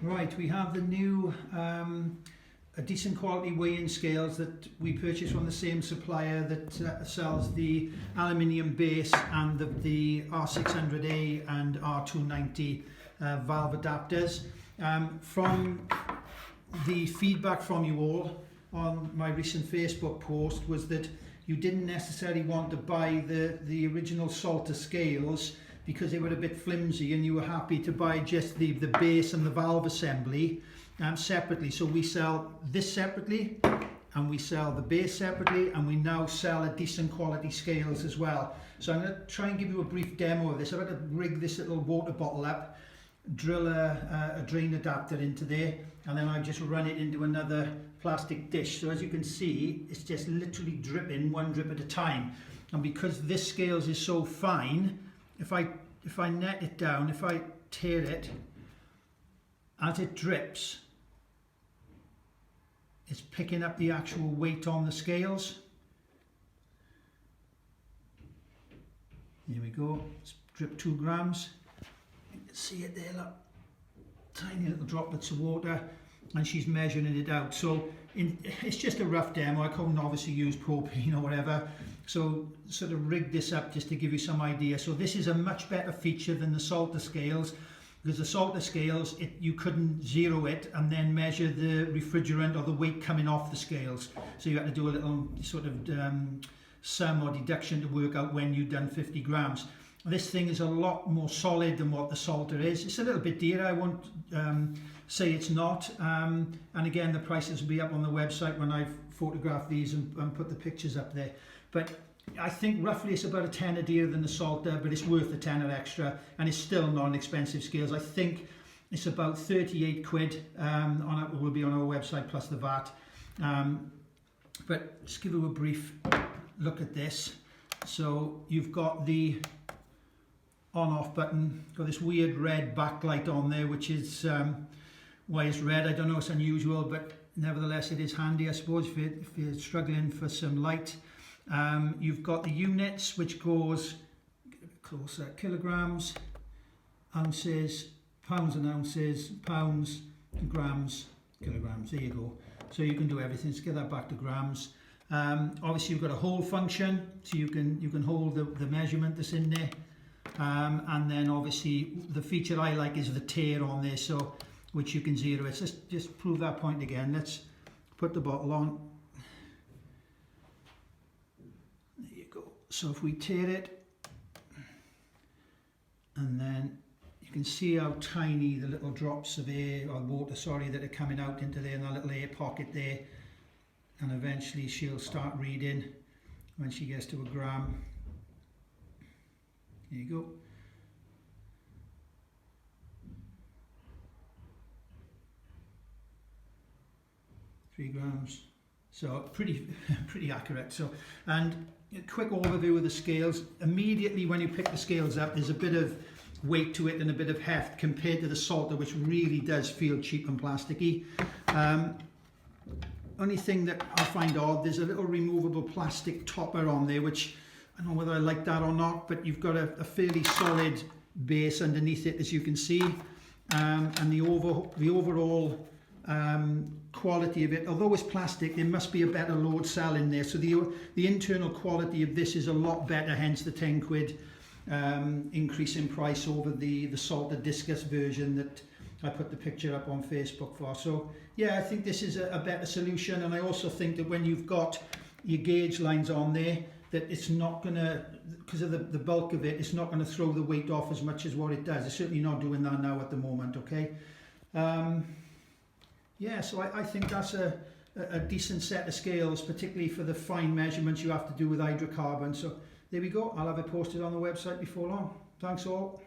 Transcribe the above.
Right, we have the new a decent quality weighing scales that we purchased from the same supplier that sells the aluminium base and the R600A and R290 valve adapters. From the feedback from you all on my recent Facebook post was that you didn't necessarily want to buy the original Salter scales because they were a bit flimsy, and you were happy to buy just the base and the valve assembly separately. So we sell this separately, and we sell the base separately, and we now sell a decent quality scales as well. So I'm going to try and give you a brief demo of this. I've got to rig this little water bottle up, drill a drain adapter into there, and then I just run it into another plastic dish. So as you can see, it's just literally dripping one drip at a time. And because this scales is so fine, if I net it down, if I tear it, as it drips, it's picking up the actual weight on the scales. Here we go, it's dripped 2 grams. You can see it there, look. Tiny little droplets of water, and she's measuring it out. So it's just a rough demo. I couldn't obviously use propane or whatever, so sort of rigged this up just to give you some idea. So this is a much better feature than the Salter scales, because the Salter scales, you couldn't zero it and then measure the refrigerant or the weight coming off the scales. So you had to do a little sort of sum or deduction to work out when you'd done 50 grams. This thing is a lot more solid than what the Salter is. It's a little bit dearer, I won't say it's not. And again, the prices will be up on the website when I've photographed these and put the pictures up there. But I think roughly it's about a tenner dearer than the Salter, but it's worth a tenner extra, and it's still non-expensive scales. I think it's about 38 quid, will be on our website plus the VAT. But just give you a brief look at this. So you've got the on-off button, got this weird red backlight on there, which is why it's red. I don't know, it's unusual, but nevertheless it is handy, I suppose, if you're struggling for some light. You've got the units, which goes, get a bit closer, kilograms, ounces, pounds and ounces, pounds and grams, kilograms, there you go. So you can do everything. Let's get that back to grams. Obviously you've got a hold function, so you can hold the measurement that's in there. And then obviously the feature I like is the tear on there, so which you can zero it. Let's just prove that point again. Let's put the bottle on. There you go. So if we tear it, and then you can see how tiny the little drops of air or water, sorry, that are coming out into there in that little air pocket there, and eventually she'll start reading when she gets to a gram. There you go. Three grams. So pretty accurate. So, and a quick overview of the scales. Immediately when you pick the scales up, there's a bit of weight to it and a bit of heft compared to the Salter, which really does feel cheap and plasticky. Only thing that I find odd, there's a little removable plastic topper on there, which I don't know whether I like that or not, but you've got a fairly solid base underneath it, as you can see, and the overall quality of it, although it's plastic, there must be a better load cell in there, so the internal quality of this is a lot better, hence the 10 quid increase in price over the Salter Discus version that I put the picture up on Facebook for. So yeah, I think this is a better solution, and I also think that when you've got your gauge lines on there, that it's not going to, because of the bulk of it, it's not going to throw the weight off as much as what it does. It's certainly not doing that now at the moment, okay? Yeah, so I think that's a decent set of scales, particularly for the fine measurements you have to do with hydrocarbon. So there we go, I'll have it posted on the website before long. Thanks all.